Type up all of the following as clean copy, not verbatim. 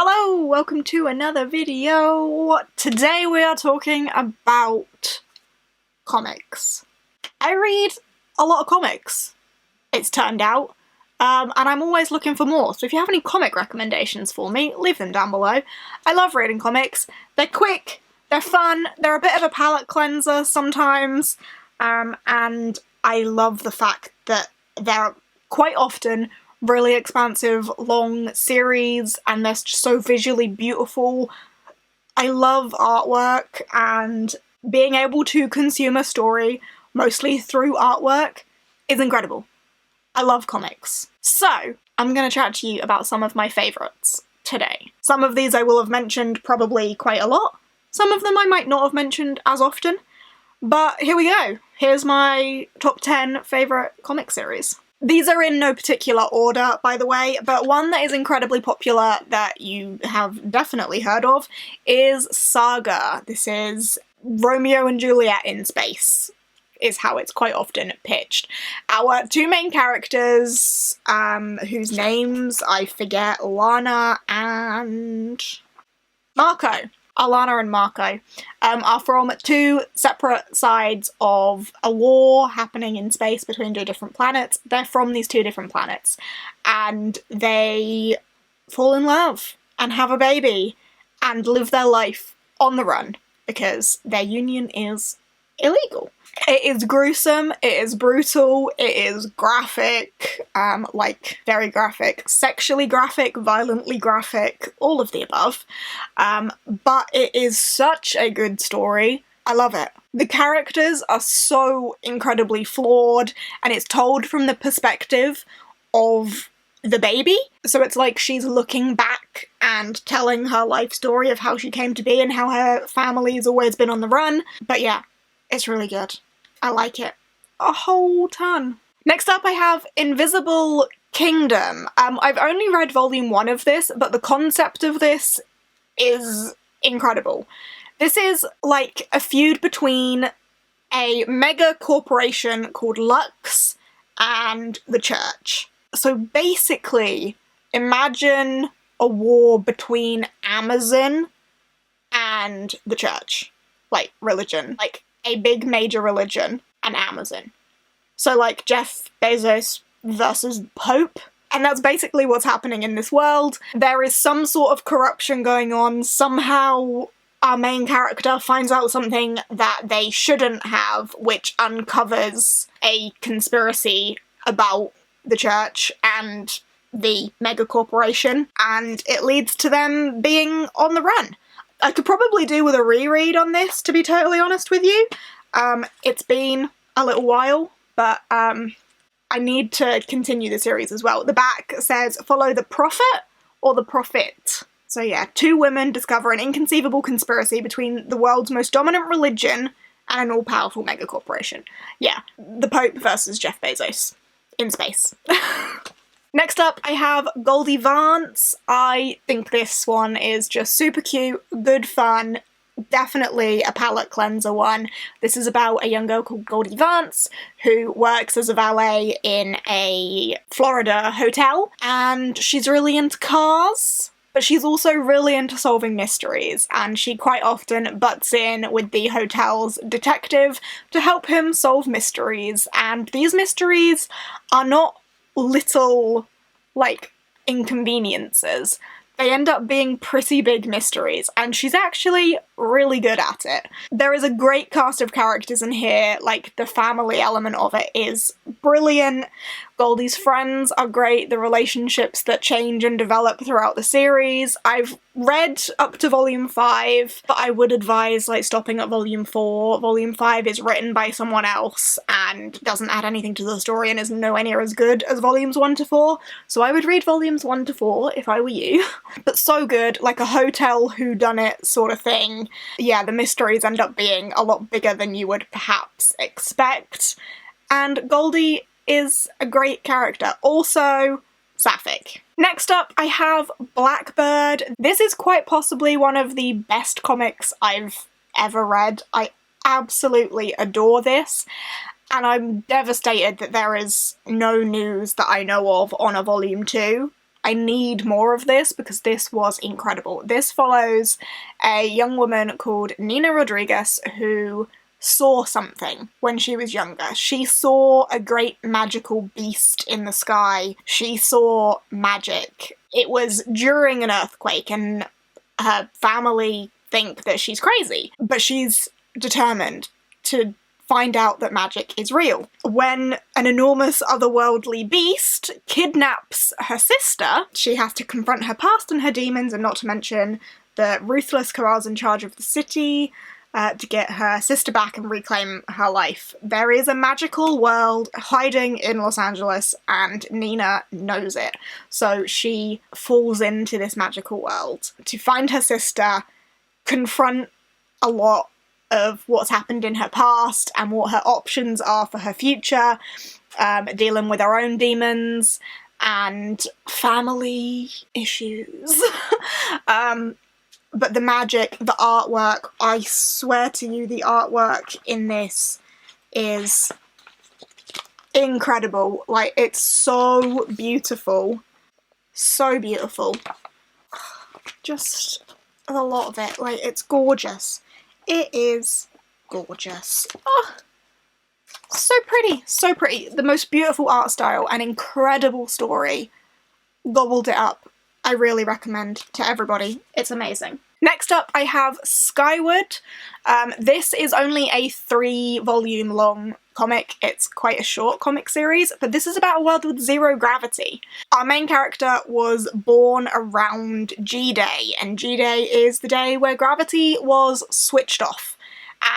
Hello, welcome to another video. Today we are talking about comics. I read a lot of comics, it's turned out, and I'm always looking for more, so if you have any comic recommendations for me, leave them down below. I love reading comics. They're quick, they're fun, they're a bit of a palate cleanser sometimes, and I love the fact that they're quite often really expansive, long series, and they're just so visually beautiful. I love artwork, and being able to consume a story mostly through artwork is incredible. I love comics. So, I'm going to chat to you about some of my favourites today. Some of these I will have mentioned probably quite a lot. Some of them I might not have mentioned as often. But here we go. Here's my top 10 favourite comic series. These are in no particular order, by the way, but one that is incredibly popular that you have definitely heard of is Saga. This is Romeo and Juliet in space, is how it's quite often pitched. Our two main characters, whose names I forget, Lana and Marco. Alana and Marco are from two separate sides of a war happening in space between two different planets. They're from these two different planets, and they fall in love and have a baby and live their life on the run because their union is illegal. It is gruesome, it is brutal, it is graphic, like very graphic, sexually graphic, violently graphic, all of the above. But it is such a good story. I love it. The characters are so incredibly flawed, and it's told from the perspective of the baby. So it's like she's looking back and telling her life story of how she came to be and how her family's always been on the run. But yeah, it's really good. I like it a whole ton. Next up I have Invisible Kingdom. I've only read volume 1 of this, but the concept of this is incredible. This is like a feud between a mega corporation called Lux and the church. So basically, imagine a war between Amazon and the church. Like, religion. Like, a big major religion and Amazon. So like Jeff Bezos versus Pope. And that's basically what's happening in this world. There is some sort of corruption going on. Somehow our main character finds out something that they shouldn't have, which uncovers a conspiracy about the church and the mega corporation, and it leads to them being on the run. I could probably do with a reread on this, to be totally honest with you. It's been a little while, but I need to continue the series as well. The back says, follow the prophet or the prophet. So yeah, two women discover an inconceivable conspiracy between the world's most dominant religion and an all-powerful megacorporation. Yeah, the Pope versus Jeff Bezos in space. Next up, I have Goldie Vance. I think this one is just super cute, good fun, definitely a palate cleanser one. This is about a young girl called Goldie Vance who works as a valet in a Florida hotel, and she's really into cars, but she's also really into solving mysteries, and she quite often butts in with the hotel's detective to help him solve mysteries, and these mysteries are not little, like, inconveniences. They end up being pretty big mysteries, and she's actually really good at it. There is a great cast of characters in here, like, the family element of it is brilliant. Goldie's friends are great, the relationships that change and develop throughout the series. I've read up to volume 5, but I would advise, like, stopping at volume 4. Volume 5 is written by someone else and doesn't add anything to the story and is nowhere near as good as volumes 1 to 4, so I would read volumes 1 to 4 if I were you. But so good, like a hotel whodunit sort of thing. Yeah, the mysteries end up being a lot bigger than you would perhaps expect, and Goldie is a great character. Also, sapphic. Next up, I have Blackbird. This is quite possibly one of the best comics I've ever read. I absolutely adore this, and I'm devastated that there is no news that I know of on a volume 2. I need more of this because this was incredible. This follows a young woman called Nina Rodriguez who saw something when she was younger. She saw a great magical beast in the sky. She saw magic. It was during an earthquake and her family think that she's crazy, but she's determined to find out that magic is real. When an enormous otherworldly beast kidnaps her sister, she has to confront her past and her demons, and not to mention the ruthless Corrals in charge of the city, to get her sister back and reclaim her life. There is a magical world hiding in Los Angeles, and Nina knows it. So she falls into this magical world to find her sister, confront a lot of what's happened in her past and what her options are for her future, dealing with her own demons and family issues. But the magic, the artwork, I swear to you, the artwork in this is incredible. Like, it's so beautiful. So beautiful. Just a lot of it. Like, it's gorgeous. It is gorgeous. Oh, so pretty, so pretty. The most beautiful art style, an incredible story. Gobbled it up. I really recommend to everybody. It's amazing. Next up, I have Skyward. This is only a 3-volume long comic. It's quite a short comic series, but this is about a world with zero gravity. Our main character was born around G-Day, and G-Day is the day where gravity was switched off,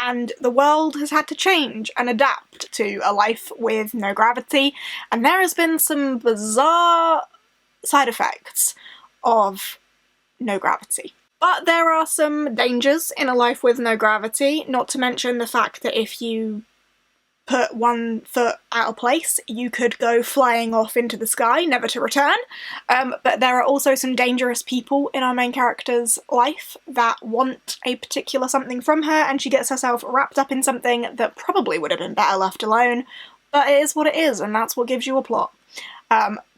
and the world has had to change and adapt to a life with no gravity, and there has been some bizarre side effects of no gravity. But there are some dangers in a life with no gravity, not to mention the fact that if you put one foot out of place, you could go flying off into the sky, never to return. But there are also some dangerous people in our main character's life that want a particular something from her, and she gets herself wrapped up in something that probably would have been better left alone, but it is what it is, and that's what gives you a plot.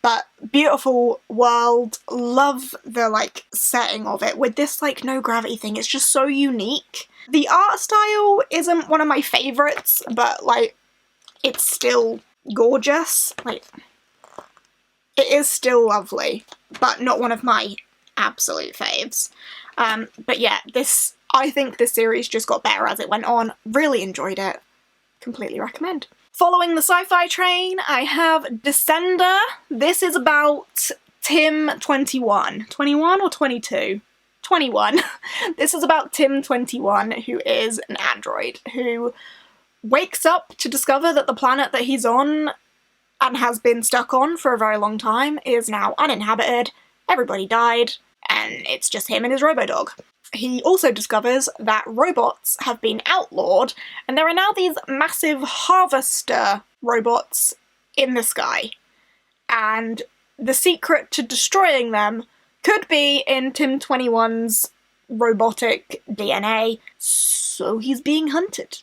But beautiful world, love the, like, setting of it with this, like, no gravity thing. It's just so unique. The art style isn't one of my favourites, but, like, it's still gorgeous. Like, it is still lovely, but not one of my absolute faves. But yeah, I think this series just got better as it went on. Really enjoyed it. Completely recommend. Following the sci-fi train, I have Descender. This is about Tim 21. 21 or 22? 21. This is about Tim 21, who is an android, who wakes up to discover that the planet that he's on and has been stuck on for a very long time is now uninhabited, everybody died, and it's just him and his robo-dog. He also discovers that robots have been outlawed, and there are now these massive harvester robots in the sky. And the secret to destroying them could be in Tim 21's robotic DNA, so he's being hunted.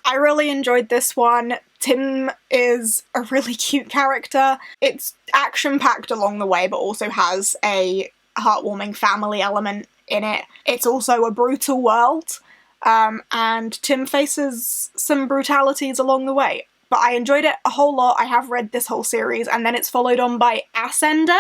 I really enjoyed this one. Tim is a really cute character. It's action-packed along the way, but also has a heartwarming family element in it. It's also a brutal world, and Tim faces some brutalities along the way. But I enjoyed it a whole lot. I have read this whole series, and then it's followed on by Ascender,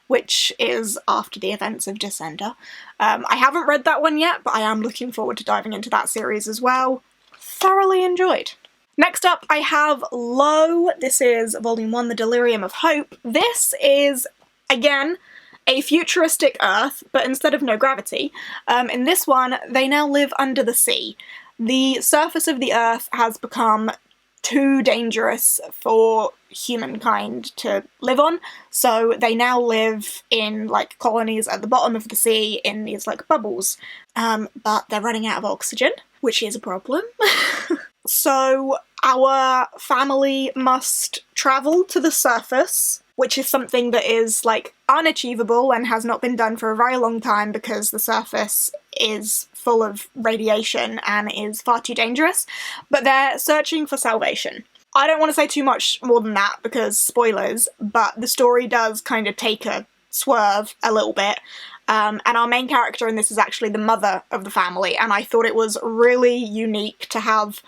which is after the events of Descender. I haven't read that one yet, but I am looking forward to diving into that series as well. Thoroughly enjoyed. Next up, I have Low. This is Volume 1, The Delirium of Hope. This is, again, a futuristic Earth, but instead of no gravity. In this one, they now live under the sea. The surface of the Earth has become too dangerous for humankind to live on, so they now live in, like, colonies at the bottom of the sea in these, like, bubbles. But they're running out of oxygen, which is a problem. So our family must travel to the surface, which is something that is, like, unachievable and has not been done for a very long time because the surface is full of radiation and is far too dangerous, but they're searching for salvation. I don't want to say too much more than that because spoilers, but the story does kind of take a swerve a little bit. And our main character in this is actually the mother of the family, and I thought it was really unique to have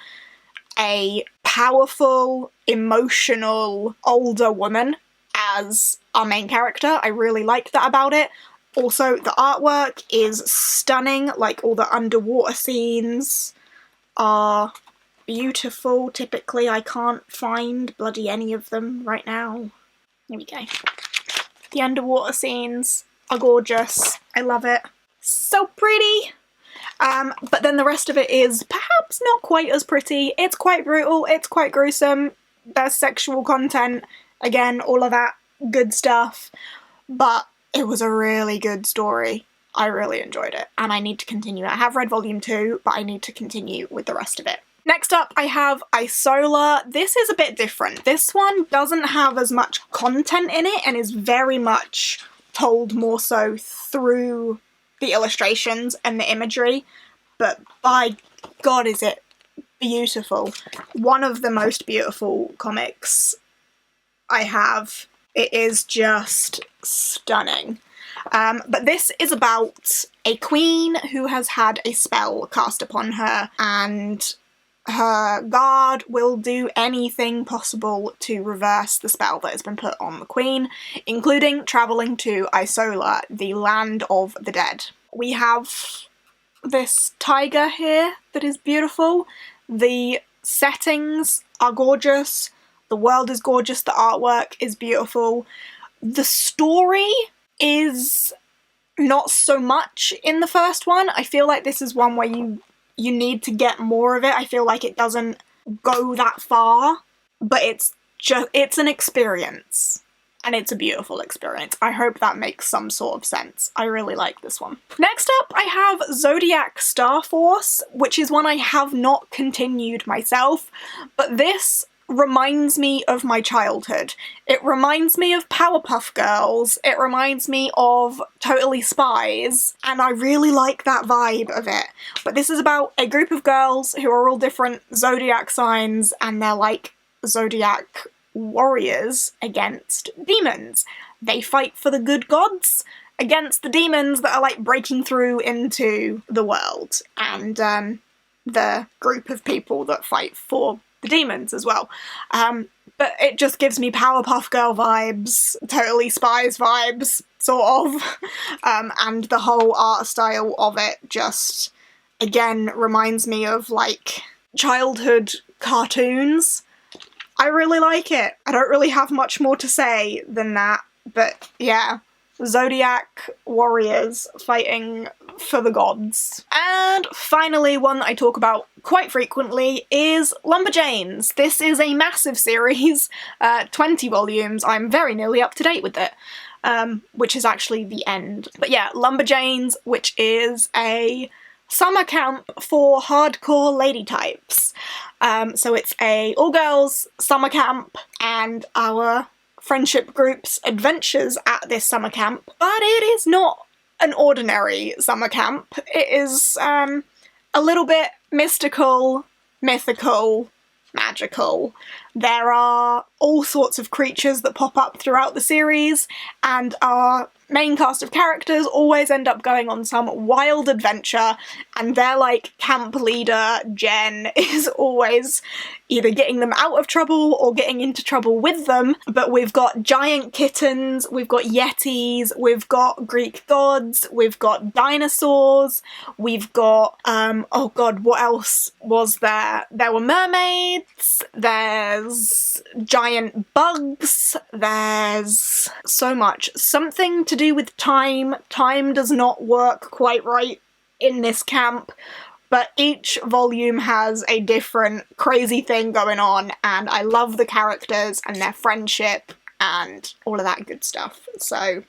a powerful, emotional, older woman as our main character. I really liked that about it. Also, the artwork is stunning, like all the underwater scenes are beautiful. Typically, I can't find bloody any of them right now. Here we go. The underwater scenes are gorgeous. I love it. So pretty! But then the rest of it is perhaps not quite as pretty. It's quite brutal, it's quite gruesome, there's sexual content, again, all of that good stuff, but it was a really good story. I really enjoyed it, and I need to continue. I have read volume 2, but I need to continue with the rest of it. Next up, I have Isola. This is a bit different. This one doesn't have as much content in it and is very much told more so through the illustrations and the imagery, but by God is it beautiful. One of the most beautiful comics I have. It is just stunning. But this is about a queen who has had a spell cast upon her, and her guard will do anything possible to reverse the spell that has been put on the queen, including travelling to Isola, the land of the dead. We have this tiger here that is beautiful. The settings are gorgeous. The world is gorgeous. The artwork is beautiful. The story is not so much in the first one. I feel like this is one where you need to get more of it. I feel like it doesn't go that far, but it's an experience, and it's a beautiful experience. I hope that makes some sort of sense. I really like this one. Next up, I have Zodiac Star Force, which is one I have not continued myself, but this reminds me of my childhood. It reminds me of Powerpuff Girls, it reminds me of Totally Spies, and I really like that vibe of it. But this is about a group of girls who are all different zodiac signs, and they're like zodiac warriors against demons. They fight for the good gods against the demons that are like breaking through into the world, and the group of people that fight for the demons as well. But it just gives me Powerpuff Girl vibes, Totally Spies vibes, sort of. And the whole art style of it just, again, reminds me of, like, childhood cartoons. I really like it. I don't really have much more to say than that, but yeah. Zodiac warriors fighting for the gods. And finally, one that I talk about quite frequently is Lumberjanes. This is a massive series, 20 volumes. I'm very nearly up to date with it, which is actually the end. But yeah, Lumberjanes, which is a summer camp for hardcore lady types. So it's a all-girls summer camp, and our friendship group's adventures at this summer camp, but it is not an ordinary summer camp. It is a little bit mystical, mythical, magical. There are all sorts of creatures that pop up throughout the series, and our main cast of characters always end up going on some wild adventure, and their, like, camp leader, Jen, is always either getting them out of trouble or getting into trouble with them. But we've got giant kittens, we've got yetis, we've got Greek gods, we've got dinosaurs, we've got, oh god, what else was there? There were mermaids, there's giant bugs, there's so much. Something to do with time. Time does not work quite right in this camp, but each volume has a different crazy thing going on, and I love the characters and their friendship and all of that good stuff. So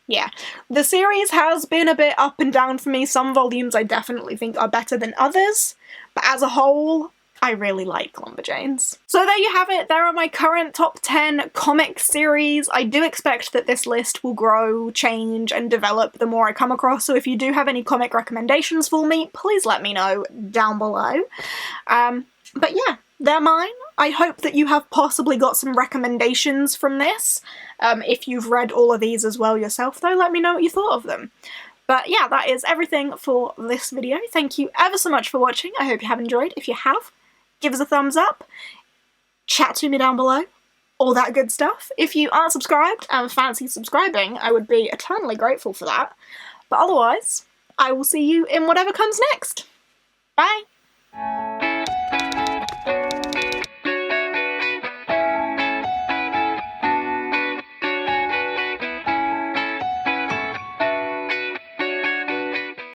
yeah, the series has been a bit up and down for me. Some volumes I definitely think are better than others, but as a whole, I really like Lumberjanes. So there you have it. There are my current top 10 comic series. I do expect that this list will grow, change, and develop the more I come across, so if you do have any comic recommendations for me, please let me know down below. But yeah, they're mine. I hope that you have possibly got some recommendations from this. If you've read all of these as well yourself though, let me know what you thought of them. But yeah, that is everything for this video. Thank you ever so much for watching. I hope you have enjoyed. If you have, give us a thumbs up. Chat to me down below. All that good stuff. If you aren't subscribed and fancy subscribing, I would be eternally grateful for that. But otherwise, I will see you in whatever comes next. Bye!